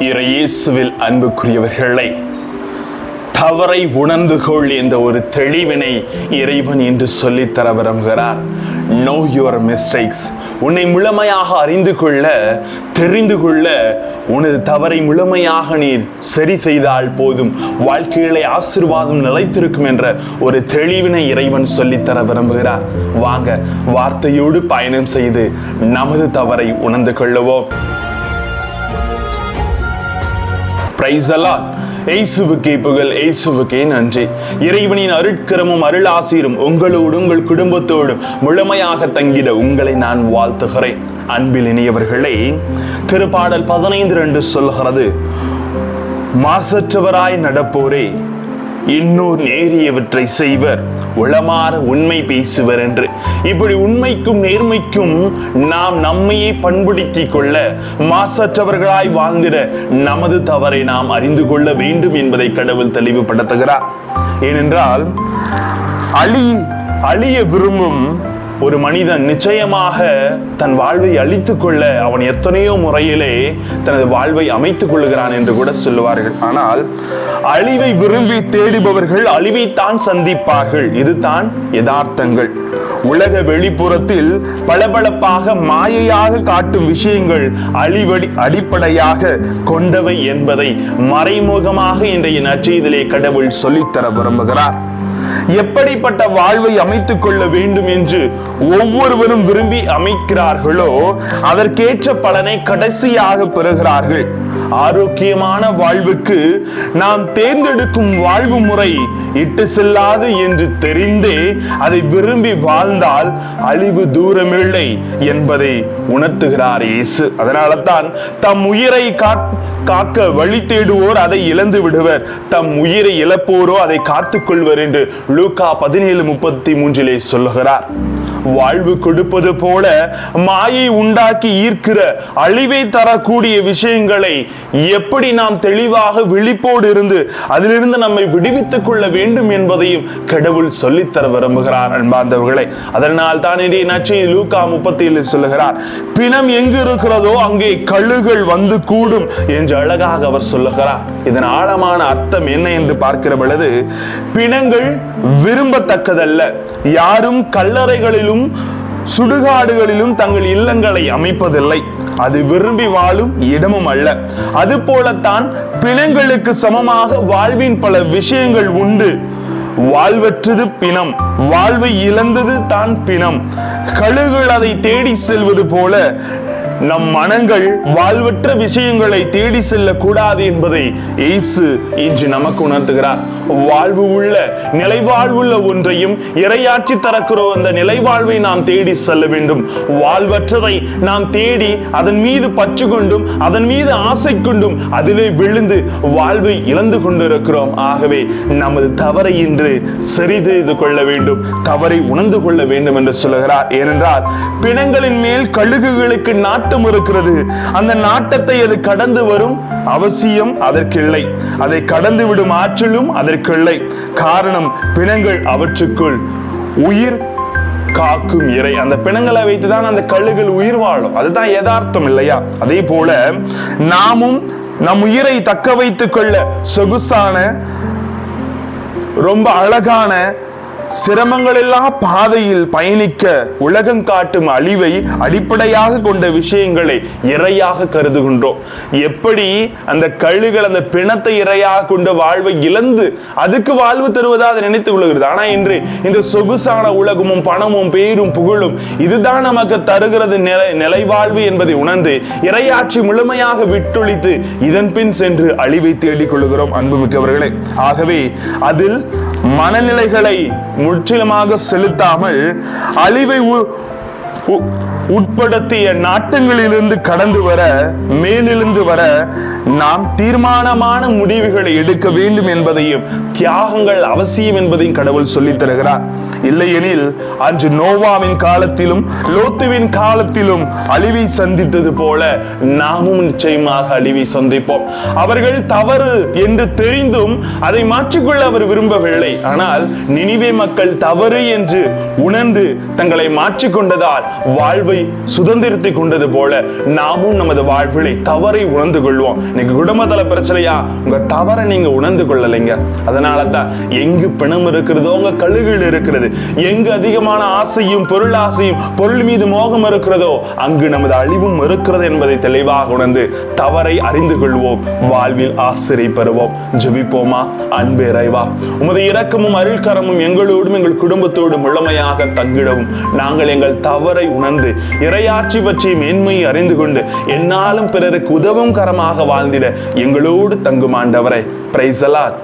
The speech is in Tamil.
இயேசுவில் அன்புக்குரியவர்களை, தவறை உணர்ந்து கொள் என்ற ஒரு தெளிவினை இறைவன் என்று சொல்லித்தர விரும்புகிறார். Know your mistakes. உன்னை முழுமையாக அறிந்து கொள்ள, தெரிந்து கொள்ள, உனது தவறை முழுமையாக நீர் சரி செய்தால் போதும், வாழ்க்கையிலே ஆசீர்வாதம் நிலைத்திருக்கும் என்ற ஒரு தெளிவினை இறைவன் சொல்லித்தர விரும்புகிறார். வாங்க, வார்த்தையோடு பயணம் செய்து நமது தவறை உணர்ந்து கொள்ளுவோம். Praise the Lord. இயேசுவுக்கே புகழ், இயேசுவுக்கே நன்றி. இறைவனின் அருட்கரமும் அருளாசீரும் உங்களோடு உங்கள் குடும்பத்தோடும் முழுமையாக தங்கிட உங்களை நான் வாழ்த்துகிறேன். அன்பில் இனியவர்களே, திருப்பாடல் 15:2 சொல்கிறது, மாசற்றவராய் நடப்போரே இன்னொரு நேரியவற்றை செய்வர், உளமாற உண்மை பேசுவர் என்று. இப்படி உண்மைக்கும் நேர்மைக்கும் நாம் நம்மையே பண்படுத்திக் கொள்ள, மாசற்றவர்களாய் வாழ்ந்திட நமது தவறை நாம் அறிந்து கொள்ள வேண்டும் என்பதை கடவுள் தெளிவுபடுத்துகிறார். ஏனென்றால் அழிய விரும்பும் ஒரு மனிதன் நிச்சயமாக தன் வாழ்வை அழித்துக் கொள்ள அவன் எத்தனையோ முறையிலே தனது வாழ்வை அமைத்துக் கொள்கிறான் என்று கூட சொல்லுவார்கள். ஆனால் அழிவை விரும்பி தேடுபவர்கள் அழிவைத்தான் சந்திப்பார்கள். இதுதான் யதார்த்தங்கள். உலக வெளிப்புறத்தில் பளபளப்பாக மாயையாக காட்டும் விஷயங்கள் அழிவடி அடிப்படையாக கொண்டவை என்பதை மறைமுகமாக இன்றைய நற்செய்தியிலே கடவுள் சொல்லித்தர விரும்புகிறார். எப்படிப்பட்ட வாழ்வை அமைத்துக் கொள்ள வேண்டும் என்று ஒவ்வொருவரும் விரும்பி அமைக்கிறார்களோ அதற்கேற்ற பலனை கடைசியாக பெறுகிறார்கள். ஆரோக்கியமான வாழ்வுக்கு நாம் தேர்ந்தெடுக்கும் வாழ்வு முறை இட்டு செல்லாது என்று தெரிந்தே அதை விரும்பி வாழ்ந்தால் அழிவு தூரமில்லை என்பதை உணர்த்துகிறார் இயேசு. அதனால தான் தம் உயிரை காக்க வழி தேடுவோர் அதை இழந்து விடுவர், தம் உயிரை இழப்போரோ அதை காத்துக் கொள்வர் என்று லூக்கா 17:33 சொல்லுகிறார். வாழ்வு கொடுப்பது போல மாயை உண்டாக்கி ஈர்க்கிற அழிவை தரக்கூடிய விஷயங்களை எப்படி நாம் தெளிவாக விழிப்போடு இருந்து அதிலிருந்து நம்மை விடுவித்துக் கொள்ள வேண்டும் என்பதையும் கடவுள் சொல்லித்தர விரும்புகிறார். அன்பார்ந்தவர்களே, அதனால் தான் இன்றைய நற்செய்தி லூக்கா 37 சொல்லுகிறார், பிணம் எங்கு இருக்கிறதோ அங்கே கழுகுகள் வந்து கூடும் என்று அழகாக அவர் சொல்லுகிறார். இதன் ஆழமான அர்த்தம் என்ன என்று பார்க்கிற பொழுது, பிணங்கள் விரும்பத்தக்கதல்ல. யாரும் கல்லறைகளிலும் சுடுகாடுகளிலும் தங்கள் இல்லங்களை அமைப்பதில்லை. அது விரும்பி வாழும் இடமும் அல்ல. அது போலத்தான் பிணங்களுக்கு சமமாக வாழ்வின் பல விஷயங்கள் உண்டு. வாழ்வற்றது பிணம், வாழ்வை இழந்தது தான் பிணம். கழுகுகள் அதை தேடி செல்வது போல நம் மனங்கள் வாழ்வற்ற விஷயங்களை தேடி செல்லக்கூடாது என்பதை இயேசு இன்று நமக்கு உணர்த்துகிறார். வாழ்வு உள்ள நிலைவாழ்வுள்ள ஒன்றையும் இறையாட்சி தரக்கிற அந்த நிலைவாழ்வை நாம் தேடி செல்ல வேண்டும். வாழ்வற்றதை நாம் தேடி அதன் மீது பற்று கொண்டும் அதன் மீது ஆசை கொண்டும் அதிலே விழுந்து வாழ்வை இழந்து கொண்டிருக்கிறோம். ஆகவே நமது தவறை இன்று சரி செய்து கொள்ள வேண்டும், தவறை உணர்ந்து கொள்ள வேண்டும் என்று சொல்லுகிறார். ஏனென்றால் பிணங்களின் மேல் கழுகுகளுக்கு நாட்டம் இருக்கிறது. அந்த நாட்டத்தை அது கடந்து வரும் அவசியம் அதற்கில்லை. அதை கடந்து விடும் ஆற்றலும் அதற்கில்லை. காரணம், பிணங்கள் அவற்றுக்குள் உயிர் காக்கும் இறை. அந்த பிணங்களை வைத்துதான் அந்த கழுகுகள் உயிர் வாழும். அதுதான் யதார்த்தம் இல்லையா? அதே போல நாமும் நம் உயிரை தக்க வைத்துக் கொள்ள சொகுசான, ரொம்ப அழகான, சிரமங்கள் எல்லாம் பாதையில் பயணிக்க உலகம் காட்டும் அழிவை அடிப்படையாக கொண்ட விஷயங்களை இறையாக கருதுகின்றோம். எப்படி அந்த கழுகுகள் அந்த பிணத்தை இறையாக கொண்ட வாழ்வை இழந்து அதுக்கு வாழ்வு தருவதா அதை நினைத்துக் கொள்கிறது. ஆனா இன்று இந்த சொகுசான உலகமும் பணமும் பேரும் புகழும் இதுதான் நமக்கு தருகிறது நிலைவாழ்வு என்பதை உணர்ந்து இறையாட்சி முழுமையாக விட்டொழித்து இதன் பின் சென்று அழிவை தேடிக் கொள்கிறோம். அன்புமிக்கவர்களே, ஆகவே அதில் மனநிலைகளை முற்றிலுமாக செலுத்தாமல் அழிவை உட்படுத்திய நாட்டங்களிலிருந்து கடந்து வர, மேலிருந்து வர நாம் தீர்மானமான முடிவுகளை எடுக்க வேண்டும் என்பதையும் தியாகங்கள் அவசியம் என்பதையும் கடவுள் சொல்லித் தருகிறார். இல்லையெனில் அன்று நோவாவின் காலத்திலும் லோத்துவின் காலத்திலும் அழிவை சந்தித்தது போல நாமும் நிச்சயமாக அழிவை சந்திப்போம். அவர்கள் தவறு என்று தெரிந்தும் அதை மாற்றிக்கொள்ள அவர் விரும்பவில்லை. ஆனால் நினிவே மக்கள் தவறு என்று உணர்ந்து தங்களை மாற்றிக்கொண்டதால் வாழ்வை சுதந்திரத்தை கொண்டது போல நாமும் நமது வாழ்விலை தவறை உணர்ந்து கொள்வோம். இன்னைக்கு குடும்பத்துல பிரச்சனையா, உங்க தவறை நீங்க உணர்ந்து கொள்ளலைங்க. அதனாலதான் எங்கு பிணம் இருக்கிறதோ அங்க கழுகுகள் இருக்கிறது. எங்கு அதிகமான ஆசையும் பொருள் ஆசையும் பொருள் மீது மோகம் இருக்கிறதோ அங்கு நமது அழிவும் இருக்கிறது என்பதை தெளிவாக உணர்ந்து தவறை அறிந்து கொள்வோம், வாழ்வில் ஆசிரியை பெறுவோம். ஜெபிப்போமா? அன்பே இறைவா, உமது இரக்கமும் அருள்கரமும் எங்களோடும் எங்கள் குடும்பத்தோடும் முழுமையாக தங்கிடவும் நாங்கள் எங்கள் தவறை உணர்ந்து இறையாட்சி பற்றி மேன்மையை அறிந்து கொண்டு என்னாலும் பிறருக்கு உதவும் கரமாக வாழ்ந்திட எங்களோடு தங்கும் ஆண்டவரே. Praise the Lord.